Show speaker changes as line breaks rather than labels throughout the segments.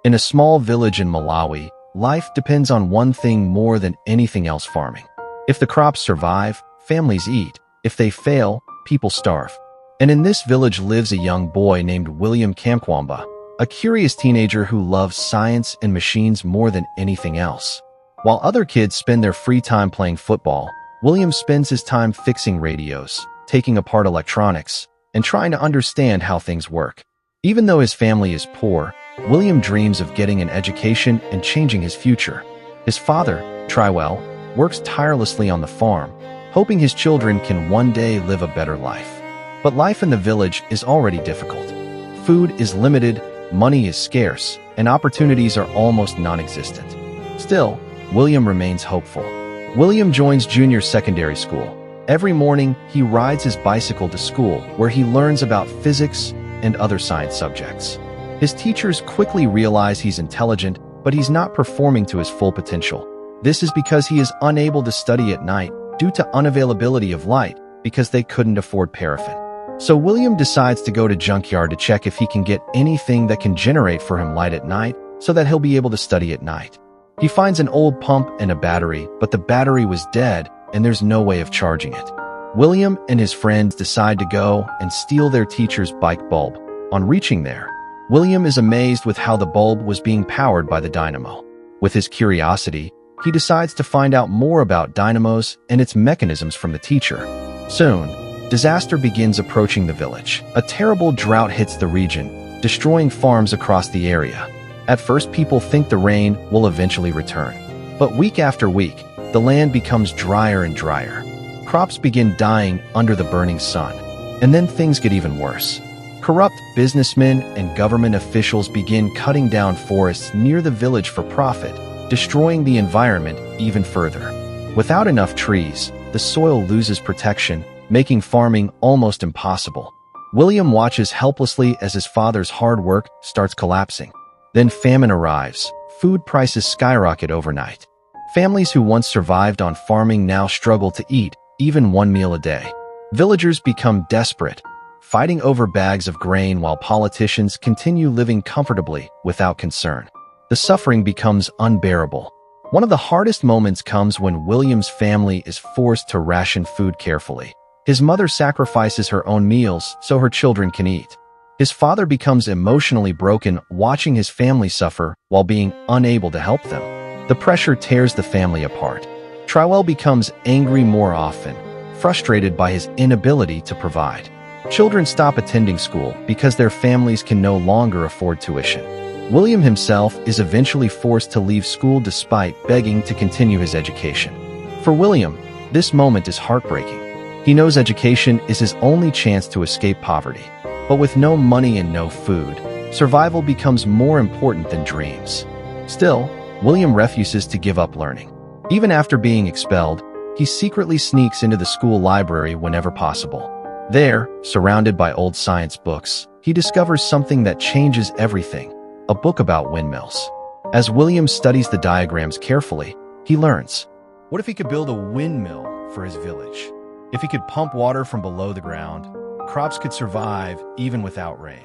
In a small village in Malawi, life depends on one thing more than anything else: farming. If the crops survive, families eat. If they fail, people starve. And in this village lives a young boy named William Kamkwamba, a curious teenager who loves science and machines more than anything else. While other kids spend their free time playing football, William spends his time fixing radios, taking apart electronics, and trying to understand how things work. Even though his family is poor, William dreams of getting an education and changing his future. His father, Tyrell, works tirelessly on the farm, hoping his children can one day live a better life. But life in the village is already difficult. Food is limited, money is scarce, and opportunities are almost non-existent. Still, William remains hopeful. William joins junior secondary school. Every morning, he rides his bicycle to school, where he learns about physics and other science subjects. His teachers quickly realize he's intelligent, but he's not performing to his full potential. This is because he is unable to study at night due to unavailability of light, because they couldn't afford paraffin. So William decides to go to junkyard to check if he can get anything that can generate for him light at night so that he'll be able to study at night. He finds an old pump and a battery, but the battery was dead and there's no way of charging it. William and his friends decide to go and steal their teacher's bike bulb. On reaching there, William is amazed with how the bulb was being powered by the dynamo. With his curiosity, he decides to find out more about dynamos and its mechanisms from the teacher. Soon, disaster begins approaching the village. A terrible drought hits the region, destroying farms across the area. At first, people think the rain will eventually return. But week after week, the land becomes drier and drier. Crops begin dying under the burning sun. And then things get even worse. Corrupt businessmen and government officials begin cutting down forests near the village for profit, destroying the environment even further. Without enough trees, the soil loses protection, making farming almost impossible. William watches helplessly as his father's hard work starts collapsing. Then famine arrives. Food prices skyrocket overnight. Families who once survived on farming now struggle to eat even one meal a day. Villagers become desperate, fighting over bags of grain while politicians continue living comfortably without concern. The suffering becomes unbearable. One of the hardest moments comes when William's family is forced to ration food carefully. His mother sacrifices her own meals so her children can eat. His father becomes emotionally broken watching his family suffer while being unable to help them. The pressure tears the family apart. Tyrell becomes angry more often, frustrated by his inability to provide. Children stop attending school because their families can no longer afford tuition. William himself is eventually forced to leave school despite begging to continue his education. For William, this moment is heartbreaking. He knows education is his only chance to escape poverty. But with no money and no food, survival becomes more important than dreams. Still, William refuses to give up learning. Even after being expelled, he secretly sneaks into the school library whenever possible. There, surrounded by old science books, he discovers something that changes everything: a book about windmills. As William studies the diagrams carefully, he learns. What if he could build a windmill for his village? If he could pump water from below the ground, crops could survive even without rain.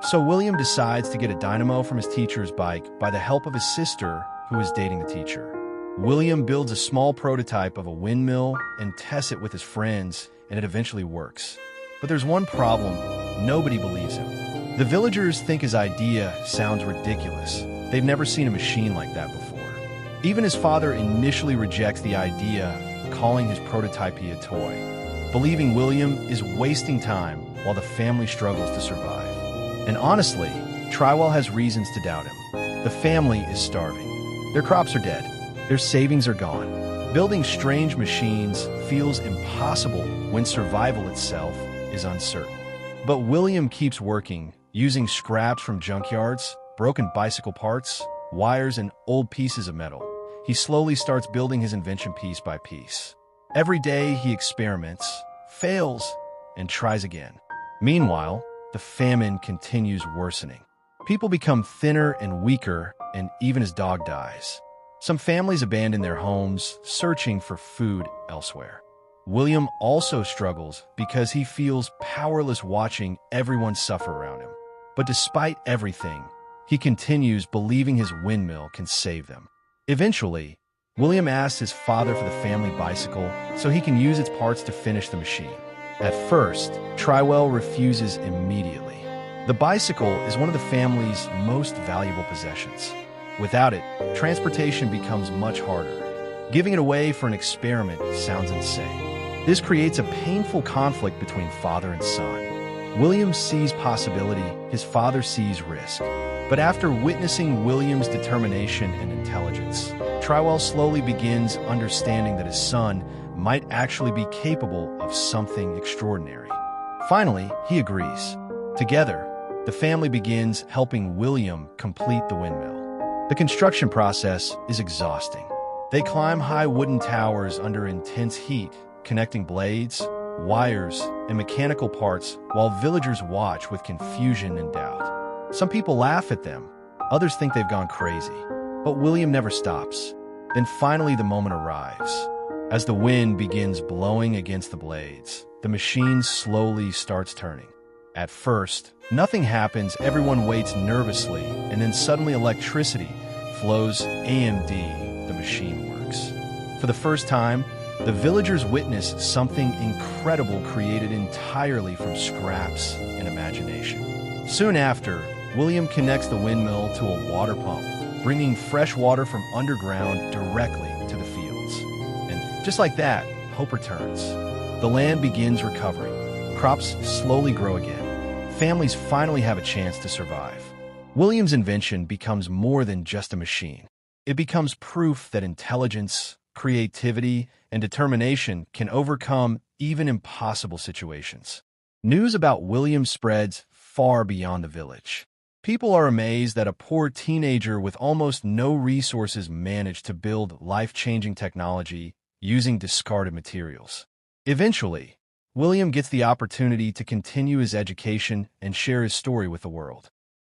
So William decides to get a dynamo from his teacher's bike by the help of his sister, who is dating the teacher. William builds a small prototype of a windmill and tests it with his friends, and it eventually works. But there's one problem: nobody believes him. The villagers think his idea sounds ridiculous. They've never seen a machine like that before. Even his father initially rejects the idea, calling his prototype a toy, believing William is wasting time while the family struggles to survive. And honestly, Tyrell has reasons to doubt him. The family is starving. Their crops are dead. Their savings are gone. Building strange machines feels impossible when survival itself is uncertain. But William keeps working, using scraps from junkyards, broken bicycle parts, wires, and old pieces of metal. He slowly starts building his invention piece by piece. Every day he experiments, fails, and tries again. Meanwhile, the famine continues worsening. People become thinner and weaker, and even his dog dies. Some families abandon their homes, searching for food elsewhere. William also struggles because he feels powerless watching everyone suffer around him. But despite everything, He continues believing his windmill can save them. Eventually, William asks his father for the family bicycle so he can use its parts to finish the machine. At first, Trywell refuses immediately. The bicycle is one of the family's most valuable possessions. Without it, transportation becomes much harder. Giving it away for an experiment sounds insane. This creates a painful conflict between father and son. William sees possibility, his father sees risk. But after witnessing William's determination and intelligence, Trywell slowly begins understanding that his son might actually be capable of something extraordinary. Finally, he agrees. Together, the family begins helping William complete the windmill. The construction process is exhausting. They climb high wooden towers under intense heat, connecting blades, wires, and mechanical parts while villagers watch with confusion and doubt. Some people laugh at them, others think they've gone crazy. But William never stops. Then finally the moment arrives. As the wind begins blowing against the blades, the machine slowly starts turning. At first, nothing happens, everyone waits nervously, and then suddenly electricity flows. AMD, the machine works. For the first time, the villagers witness something incredible created entirely from scraps and imagination. Soon after, William connects the windmill to a water pump, bringing fresh water from underground directly to the fields. And just like that, hope returns. The land begins recovering. Crops slowly grow again. Families finally have a chance to survive. William's invention becomes more than just a machine. It becomes proof that intelligence, creativity, and determination can overcome even impossible situations. News about William spreads far beyond the village. People are amazed that a poor teenager with almost no resources managed to build life-changing technology using discarded materials. Eventually, William gets the opportunity to continue his education and share his story with the world.